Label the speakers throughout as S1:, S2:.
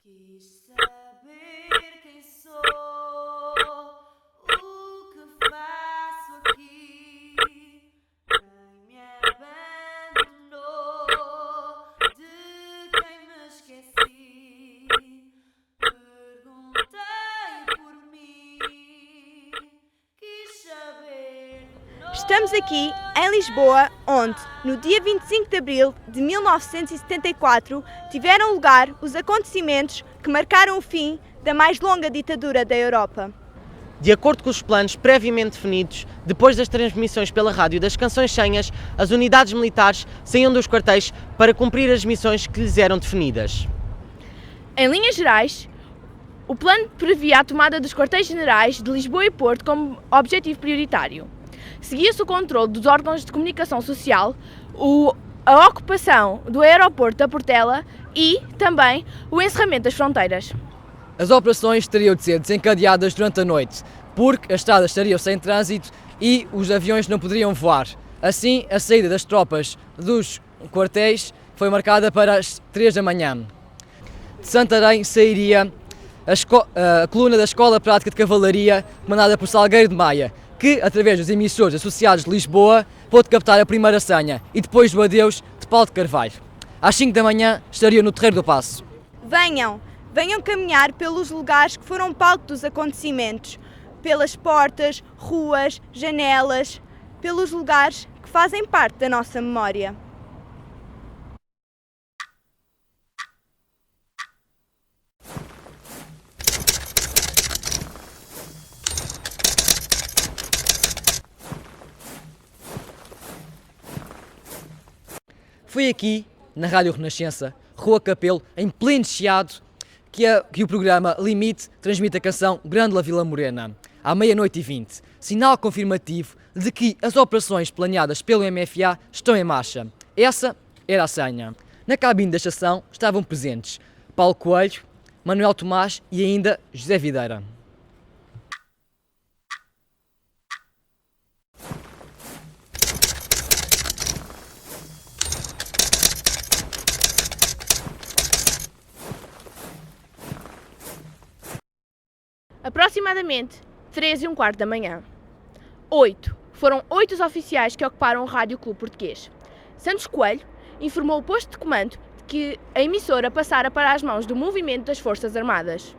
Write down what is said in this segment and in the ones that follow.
S1: Quis saber quem sou, o que faço aqui. Quem me abandonou, de quem me esqueci. Perguntei por mim, quis saber de novo.
S2: Estamos aqui em Lisboa, onde, no dia 25 de abril de 1974, tiveram lugar os acontecimentos que marcaram o fim da mais longa ditadura da Europa.
S3: De acordo com os planos previamente definidos, depois das transmissões pela rádio das canções senhas, as unidades militares saíam dos quartéis para cumprir as missões que lhes eram definidas.
S2: Em linhas gerais, o plano previa a tomada dos quartéis-generais de Lisboa e Porto como objetivo prioritário. Seguia-se o controle dos órgãos de comunicação social, a ocupação do aeroporto da Portela e, também, o encerramento das fronteiras.
S4: As operações teriam de ser desencadeadas durante a noite, porque as estradas estariam sem trânsito e os aviões não poderiam voar. Assim, a saída das tropas dos quartéis foi marcada para as 3 da manhã. De Santarém sairia a coluna da Escola Prática de Cavalaria, comandada por Salgueiro de Maia, que, através dos emissores associados de Lisboa, pôde captar a primeira senha e depois do adeus de Paulo de Carvalho. Às 5 da manhã estariam no Terreiro do Paço.
S2: Venham caminhar pelos lugares que foram palco dos acontecimentos, pelas portas, ruas, janelas, pelos lugares que fazem parte da nossa memória.
S4: Foi aqui, na Rádio Renascença, Rua Capelo, em pleno Chiado, que o programa Limite transmite a canção Grande La Vila Morena, à 00h20, sinal confirmativo de que as operações planeadas pelo MFA estão em marcha. Essa era a senha. Na cabine da estação estavam presentes Paulo Coelho, Manuel Tomás e ainda José Videira.
S2: Aproximadamente 3h15 da manhã. Foram 8 os oficiais que ocuparam o Rádio Clube Português. Santos Coelho informou o posto de comando de que a emissora passara para as mãos do movimento das Forças Armadas.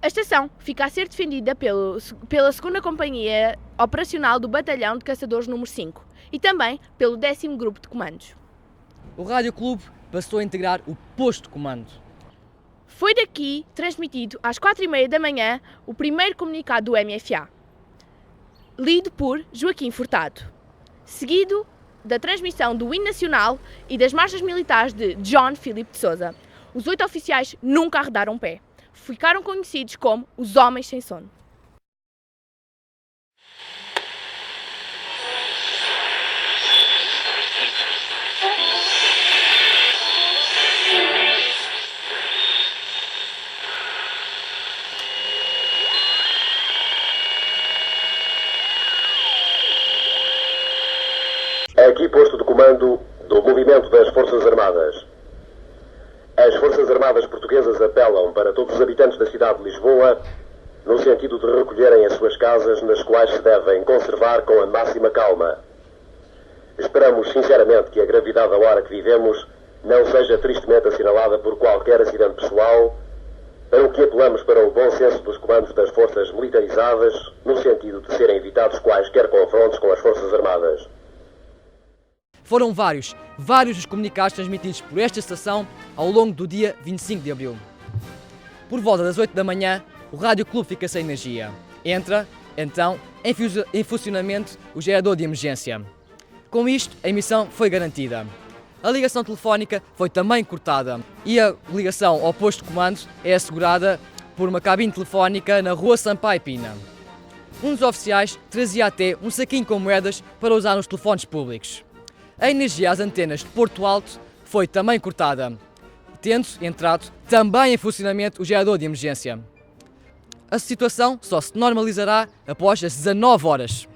S2: A estação fica a ser defendida pela 2ª Companhia Operacional do Batalhão de Caçadores número 5 e também pelo 10º Grupo de Comandos.
S4: O Rádio Clube passou a integrar o posto de comando.
S2: Foi daqui transmitido às 4h30 da manhã o primeiro comunicado do MFA, lido por Joaquim Furtado, seguido da transmissão do hino nacional e das marchas militares de John Philip de Sousa. Os 8 oficiais nunca arredaram pé. Ficaram conhecidos como os Homens Sem Sono.
S5: Aqui posto de comando do movimento das Forças Armadas. As Forças Armadas portuguesas apelam para todos os habitantes da cidade de Lisboa no sentido de recolherem as suas casas, nas quais se devem conservar com a máxima calma. Esperamos sinceramente que a gravidade da hora que vivemos não seja tristemente assinalada por qualquer acidente pessoal, para o que apelamos para o bom senso dos comandos das forças militarizadas, no sentido de serem evitados quaisquer confrontos com as Forças Armadas.
S4: Foram vários os comunicados transmitidos por esta estação ao longo do dia 25 de abril. Por volta das 8 da manhã, o Rádio Clube fica sem energia. Entra, então, em funcionamento o gerador de emergência. Com isto, a emissão foi garantida. A ligação telefónica foi também cortada e a ligação ao posto de comando é assegurada por uma cabine telefónica na Rua Sampaio Pina. Um dos oficiais trazia até um saquinho com moedas para usar nos telefones públicos. A energia às antenas de Porto Alto foi também cortada, tendo entrado também em funcionamento o gerador de emergência. A situação só se normalizará após as 19 horas.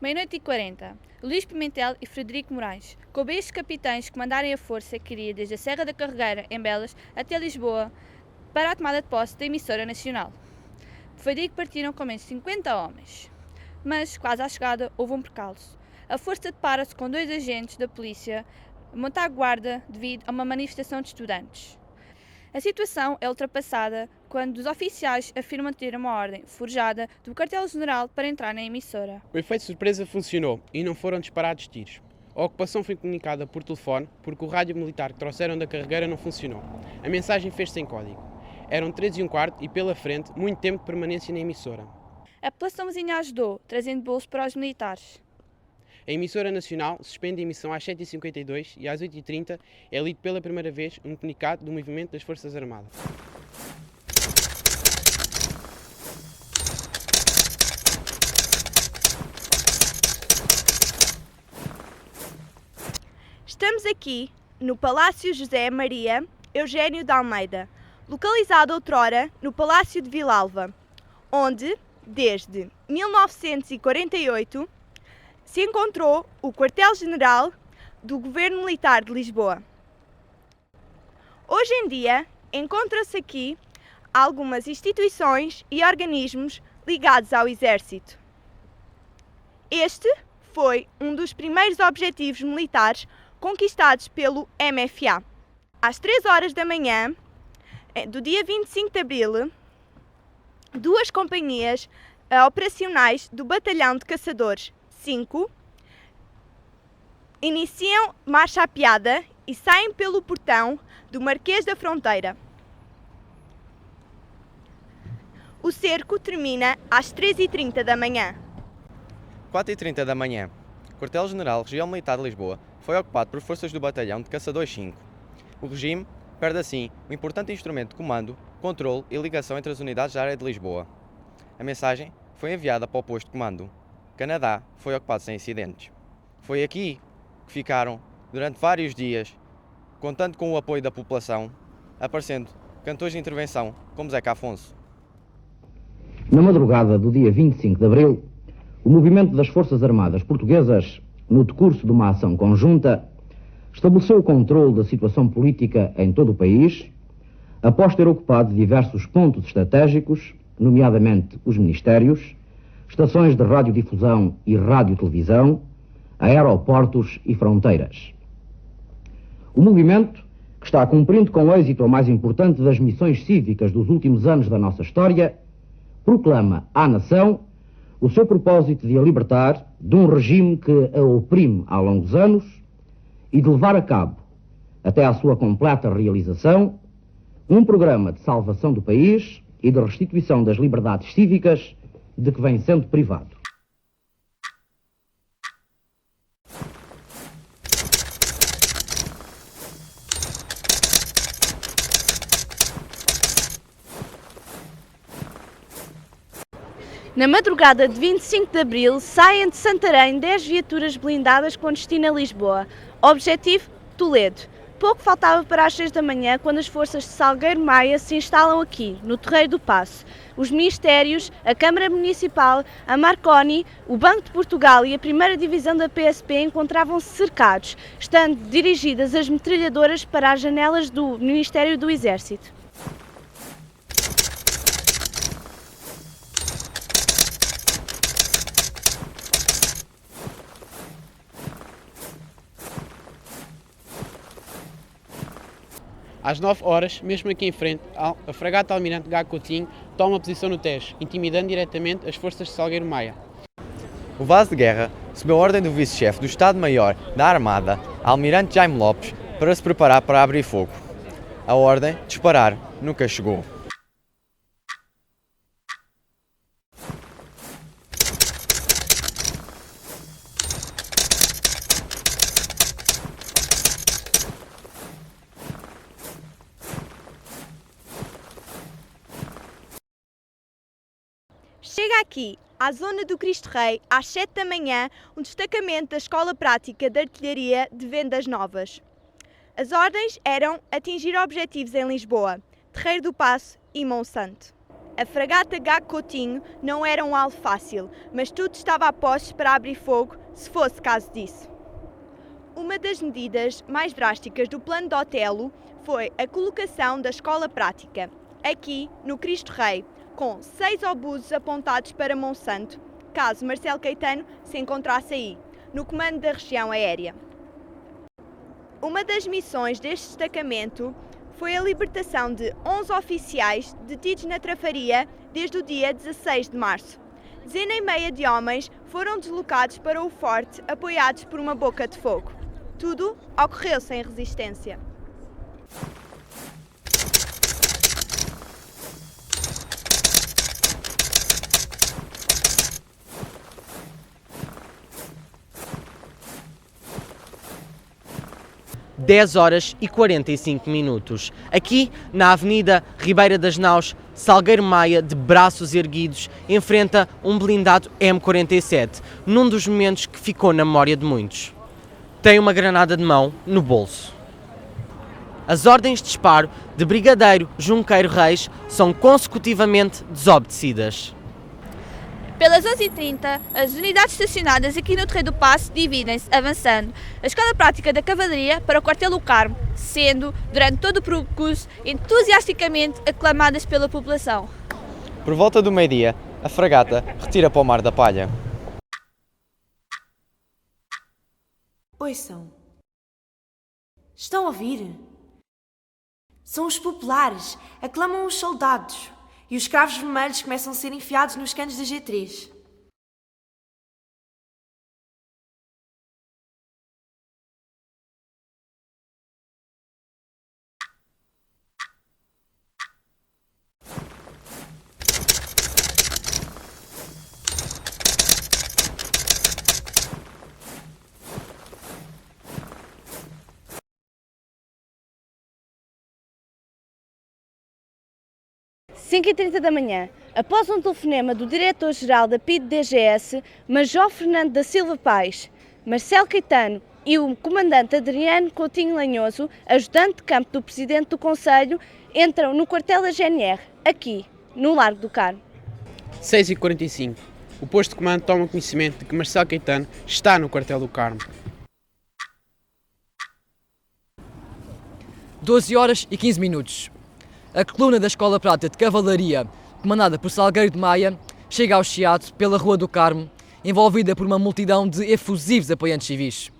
S2: meia-noite e 40. Luís Pimentel e Frederico Moraes, coube estes capitães comandarem a força que iria desde a Serra da Carregueira, em Belas, até Lisboa, para a tomada de posse da emissora nacional. Foi daí que partiram com menos de 50 homens. Mas, quase à chegada, houve um percalço. A força depara-se com 2 agentes da polícia a montar guarda devido a uma manifestação de estudantes. A situação é ultrapassada quando os oficiais afirmam ter uma ordem forjada do quartel-general para entrar na emissora.
S6: O efeito de surpresa funcionou e não foram disparados tiros. A ocupação foi comunicada por telefone porque o rádio militar que trouxeram da carregueira não funcionou. A mensagem fez-se em código. Eram 3:15 e pela frente muito tempo de permanência na emissora.
S2: A população vizinha ajudou, trazendo bolos para os militares.
S6: A emissora nacional suspende a emissão às 7h52 e às 8h30 é lido pela primeira vez um comunicado do movimento das Forças Armadas.
S2: Estamos aqui no Palácio José Maria Eugênio de Almeida, localizado outrora no Palácio de Vilalva, onde, desde 1948, se encontrou o quartel-general do Governo Militar de Lisboa. Hoje em dia, encontram-se aqui algumas instituições e organismos ligados ao Exército. Este foi um dos primeiros objetivos militares conquistados pelo MFA. Às 3 horas da manhã do dia 25 de abril, 2 companhias operacionais do Batalhão de Caçadores 5 iniciam marcha à piada e saem pelo portão do Marquês da Fronteira. O cerco termina às 3h30 da manhã.
S7: 4h30 da manhã. O Quartel-General Região Militar de Lisboa foi ocupado por forças do Batalhão de Caçadores 5. O regime perde assim um importante instrumento de comando, controle e ligação entre as unidades da área de Lisboa. A mensagem foi enviada para o posto de comando. Canadá foi ocupado sem incidentes. Foi aqui que ficaram durante vários dias, contando com o apoio da população, aparecendo cantores de intervenção como Zeca Afonso.
S8: Na madrugada do dia 25 de abril, o movimento das Forças Armadas Portuguesas, no decurso de uma ação conjunta, estabeleceu o controle da situação política em todo o país, após ter ocupado diversos pontos estratégicos, nomeadamente os ministérios, estações de radiodifusão e radiotelevisão, aeroportos e fronteiras. O movimento, que está cumprindo com êxito a mais importante das missões cívicas dos últimos anos da nossa história, proclama à nação o seu propósito de a libertar de um regime que a oprime há longos anos e de levar a cabo, até à sua completa realização, um programa de salvação do país e de restituição das liberdades cívicas de que vem sendo privado.
S2: Na madrugada de 25 de abril, saem de Santarém 10 viaturas blindadas com destino a Lisboa. Objetivo: Toledo. Pouco faltava para as 6 da manhã quando as forças de Salgueiro Maia se instalam aqui, no Terreiro do Paço. Os ministérios, a Câmara Municipal, a Marconi, o Banco de Portugal e a primeira divisão da PSP encontravam-se cercados, estando dirigidas as metralhadoras para as janelas do Ministério do Exército.
S6: Às 9 horas, mesmo aqui em frente, a fragata Almirante Gago Coutinho toma posição no Tejo, intimidando diretamente as forças de Salgueiro Maia.
S7: O vaso de guerra recebeu a ordem do vice-chefe do Estado-Maior da Armada, Almirante Jaime Lopes, para se preparar para abrir fogo. A ordem de disparar nunca chegou.
S2: Chega aqui, à zona do Cristo Rei, às 7 da manhã, um destacamento da Escola Prática de Artilharia de Vendas Novas. As ordens eram atingir objetivos em Lisboa, Terreiro do Paço e Monsanto. A fragata Gago Coutinho não era um alvo fácil, mas tudo estava a postos para abrir fogo, se fosse caso disso. Uma das medidas mais drásticas do plano de Otelo foi a colocação da escola prática, aqui no Cristo Rei, com 6 obuses apontados para Monsanto, caso Marcelo Caetano se encontrasse aí, no comando da região aérea. Uma das missões deste destacamento foi a libertação de 11 oficiais detidos na Trafaria desde o dia 16 de março. Dezena e meia de homens foram deslocados para o forte apoiados por uma boca de fogo. Tudo ocorreu sem resistência.
S3: Dez horas e 45 minutos. Aqui, na Avenida Ribeira das Naus, Salgueiro Maia, de braços erguidos, enfrenta um blindado M47, num dos momentos que ficou na memória de muitos. Tem uma granada de mão no bolso. As ordens de disparo de Brigadeiro Junqueiro Reis são consecutivamente desobedecidas.
S9: Pelas 11h30, as unidades estacionadas aqui no Terreiro do Paço dividem-se, avançando a escola prática da Cavalaria para o quartel do Carmo, sendo, durante todo o percurso, entusiasticamente aclamadas pela população.
S7: Por volta do meio-dia, a fragata retira para o Mar da Palha.
S1: Ouçam. Estão a ouvir? São os populares, aclamam os soldados. E os cravos vermelhos começam a ser enfiados nos canos da G3.
S2: Às 5h30 da manhã, após um telefonema do diretor-geral da PIDE-DGS, Major Fernando da Silva Paes, Marcelo Caetano e o comandante Adriano Coutinho Lanhoso, ajudante de campo do presidente do Conselho, entram no quartel da GNR, aqui, no Largo do Carmo.
S6: 6h45. O posto de comando toma conhecimento de que Marcelo Caetano está no quartel do Carmo.
S4: 12 horas e 15 minutos. A coluna da Escola Prática de Cavalaria, comandada por Salgueiro de Maia, chega ao Chiado pela Rua do Carmo, envolvida por uma multidão de efusivos apoiantes civis.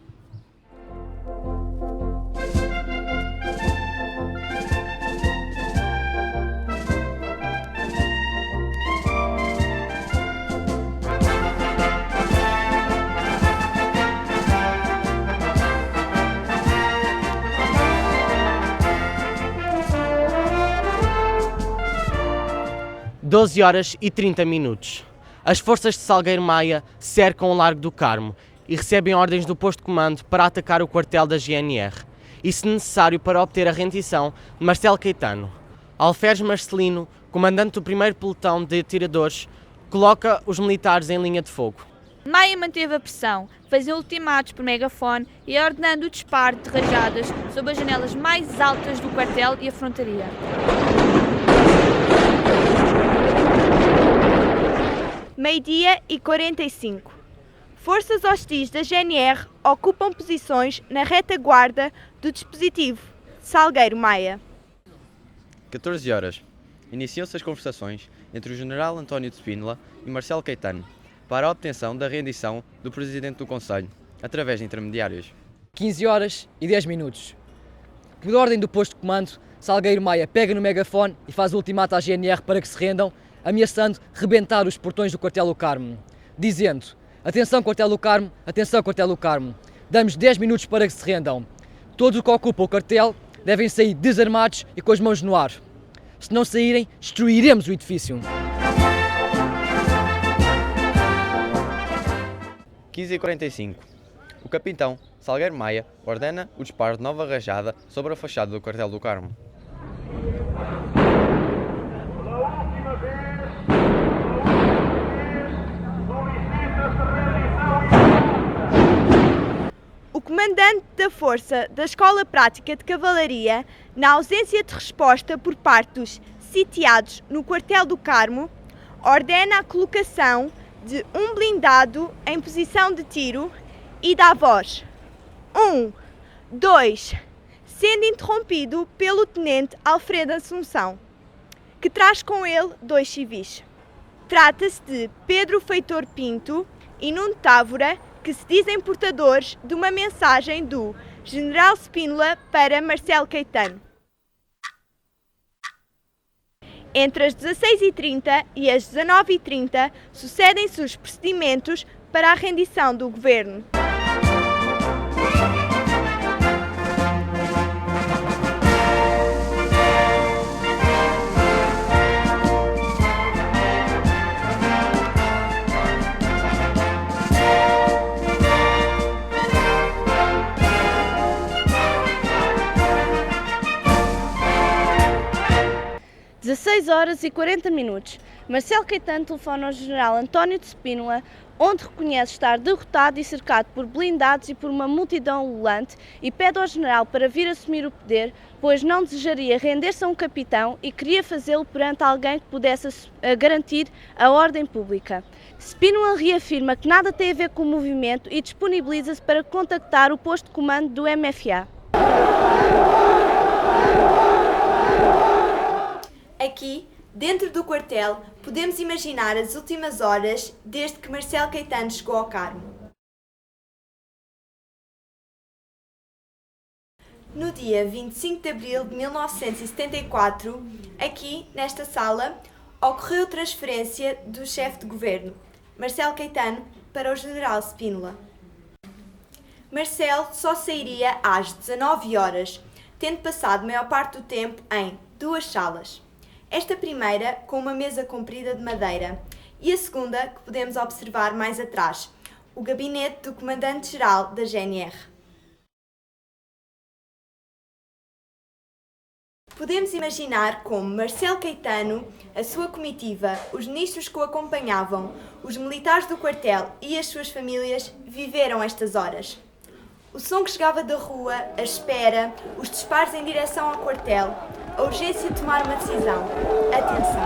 S3: Doze horas e 30 minutos. As forças de Salgueiro Maia cercam o Largo do Carmo e recebem ordens do posto de comando para atacar o quartel da GNR, e se necessário para obter a rendição de Marcelo Caetano. Alferes Marcelino, comandante do 1º pelotão de atiradores, coloca os militares em linha de fogo.
S9: Maia manteve a pressão, fazendo ultimatos por megafone e ordenando o disparo de rajadas sobre as janelas mais altas do quartel e a frontaria.
S2: Meio-dia e 45. Forças hostis da GNR ocupam posições na retaguarda do dispositivo Salgueiro Maia.
S7: 14 horas. Iniciam-se as conversações entre o general António de Spínola e Marcelo Caetano para a obtenção da rendição do presidente do Conselho, através de intermediários.
S4: 15 horas e 10 minutos. Por ordem do posto de comando, Salgueiro Maia pega no megafone e faz o ultimato à GNR para que se rendam, ameaçando rebentar os portões do quartel do Carmo, dizendo: atenção quartel do Carmo, atenção quartel do Carmo, damos 10 minutos para que se rendam. Todos que ocupam o quartel devem sair desarmados e com as mãos no ar. Se não saírem, destruiremos o edifício.
S7: 15h45. O capitão Salgueiro Maia ordena o disparo de nova rajada sobre a fachada do quartel do Carmo.
S2: O comandante da força da Escola Prática de Cavalaria, na ausência de resposta por parte dos sitiados no quartel do Carmo, ordena a colocação de um blindado em posição de tiro e dá voz. 1, 2, sendo interrompido pelo tenente Alfredo Assunção, que traz com ele 2 civis. Trata-se de Pedro Feitor Pinto e Nuno Távora, que se dizem portadores de uma mensagem do General Spínola para Marcelo Caetano. Entre as 16h30 e as 19h30 sucedem-se os procedimentos para a rendição do governo. Às 16h40, Marcelo Caetano telefona ao general António de Spínola, onde reconhece estar derrotado e cercado por blindados e por uma multidão ululante, e pede ao general para vir assumir o poder, pois não desejaria render-se a um capitão e queria fazê-lo perante alguém que pudesse garantir a ordem pública. Spínola reafirma que nada tem a ver com o movimento e disponibiliza-se para contactar o posto de comando do MFA.
S1: Aqui, dentro do quartel, podemos imaginar as últimas horas desde que Marcelo Caetano chegou ao Carmo. No dia 25 de abril de 1974, aqui, nesta sala, ocorreu transferência do chefe de governo, Marcelo Caetano, para o general Spínola. Marcelo só sairia às 19 horas, tendo passado a maior parte do tempo em 2 salas. Esta primeira com uma mesa comprida de madeira e a segunda que podemos observar mais atrás, o gabinete do comandante-geral da GNR. Podemos imaginar como Marcelo Caetano, a sua comitiva, os ministros que o acompanhavam, os militares do quartel e as suas famílias viveram estas horas. O som que chegava da rua, a espera, os disparos em direção ao quartel, a urgência de tomar uma decisão. Atenção!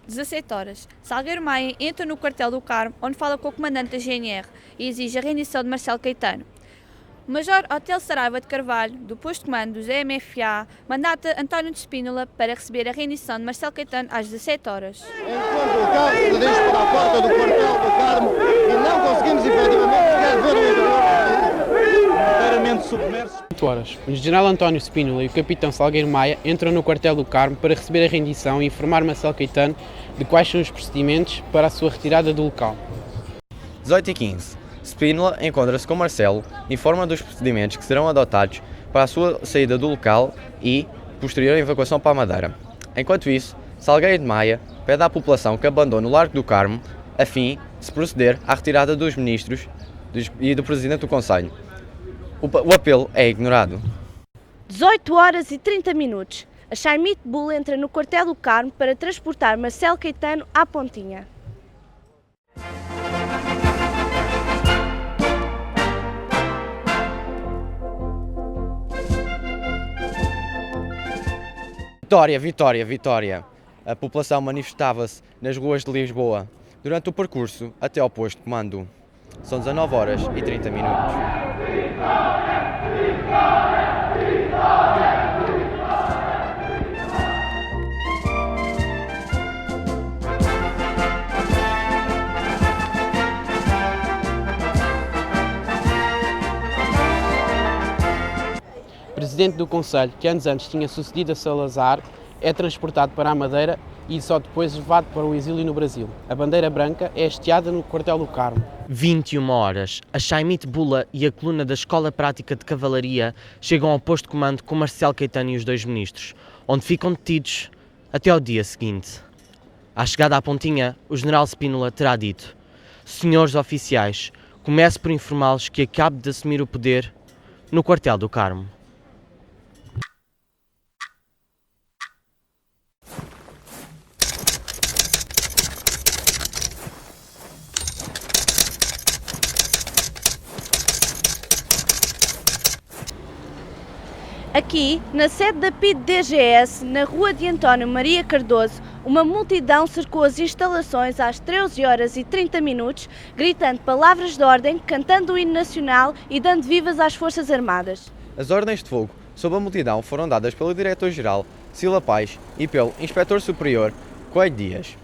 S9: 17 horas. Salgueiro Maia entra no quartel do Carmo, onde fala com o comandante da GNR e exige a rendição de Marcelo Caetano. O Major Otelo Saraiva de Carvalho, do posto de comando do ZMFA, mandata António de Spínola para receber a rendição de Marcelo Caetano às 17 horas.
S10: Enquanto o carro se dirige para a porta do quartel do Carmo e não conseguimos efetivamente sequer ver o interior inteiramente submerso.
S6: 8 horas. O general António Spínola e o capitão Salgueiro Maia entram no quartel do Carmo para receber a rendição e informar Marcelo Caetano de quais são os procedimentos para a sua retirada do local.
S7: 18h15. Spínola encontra-se com Marcelo, informa dos procedimentos que serão adotados para a sua saída do local e posterior evacuação para a Madeira. Enquanto isso, Salgueiro de Maia pede à população que abandone o Largo do Carmo a fim de se proceder à retirada dos ministros e do Presidente do Conselho. O apelo é ignorado.
S2: 18h30. A Chaimite Bull entra no quartel do Carmo para transportar Marcelo Caetano à Pontinha.
S7: Vitória, vitória, vitória! A população manifestava-se nas ruas de Lisboa durante o percurso até ao posto de comando. São 19h30.
S6: O presidente do Conselho, que anos antes tinha sucedido a Salazar, é transportado para a Madeira e só depois levado para o exílio no Brasil. A bandeira branca é hasteada no quartel do Carmo.
S3: 21 horas. A Chaimite Bula e a coluna da Escola Prática de Cavalaria chegam ao posto de comando com Marcelo Caetano e os 2 ministros, onde ficam detidos até ao dia seguinte. À chegada à Pontinha, o general Spínola terá dito: senhores oficiais, começo por informá-los que acabo de assumir o poder no quartel do Carmo.
S2: Aqui, na sede da PIDE-DGS, na rua de António Maria Cardoso, uma multidão cercou as instalações às 13h30, gritando palavras de ordem, cantando o hino nacional e dando vivas às Forças Armadas.
S7: As ordens de fogo sobre a multidão foram dadas pelo Diretor-Geral Sila Paz e pelo Inspetor Superior Coelho Dias.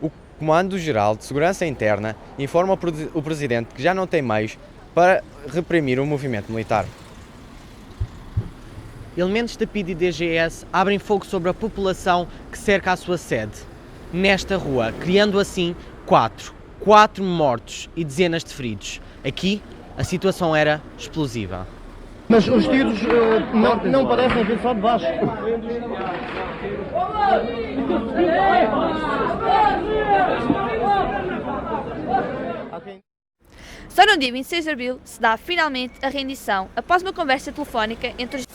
S7: O Comando-Geral de Segurança Interna informa o Presidente que já não tem meios para reprimir o movimento militar.
S3: Elementos da PIDE-DGS abrem fogo sobre a população que cerca a sua sede, nesta rua, criando assim quatro mortos e dezenas de feridos. Aqui, a situação era explosiva.
S10: Mas os tiros não parecem vir só de baixo.
S9: Só no dia 26 de abril se dá finalmente a rendição, após uma conversa telefónica entre os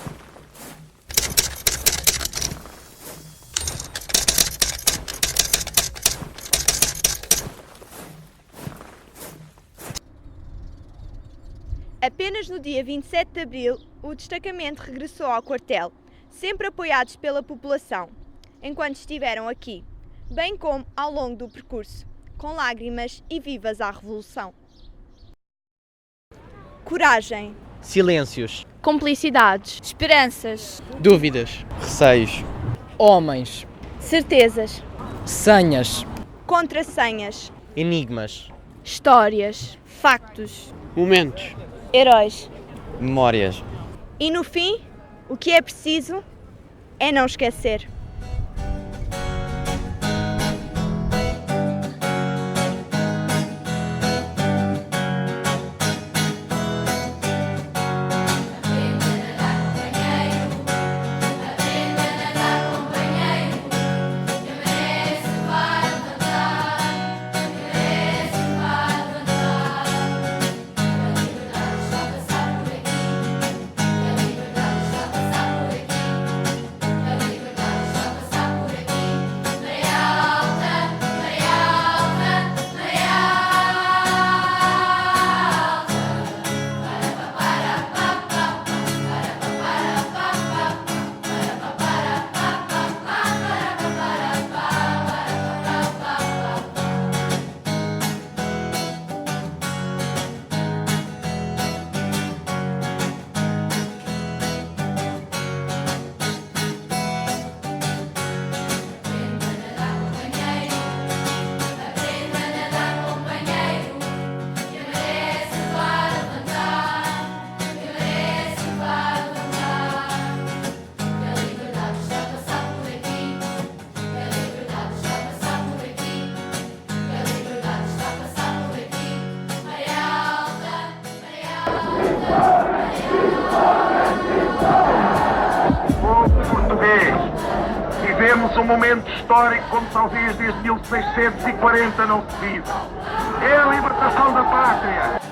S1: Apenas no dia 27 de abril, o destacamento regressou ao quartel, sempre apoiados pela população, enquanto estiveram aqui, bem como ao longo do percurso, com lágrimas e vivas à revolução. Coragem,
S3: Silêncios,
S2: Complicidades,
S9: esperanças,
S6: Dúvidas.
S7: Receios.
S4: Homens,
S1: certezas,
S4: senhas,
S1: contrassenhas,
S3: enigmas,
S2: Histórias,
S9: factos,
S6: Momentos.
S1: heróis.
S7: Memórias.
S1: E no fim, o que é preciso é não esquecer.
S11: Vivemos um momento histórico como talvez desde 1640 não se vive. É a libertação da pátria.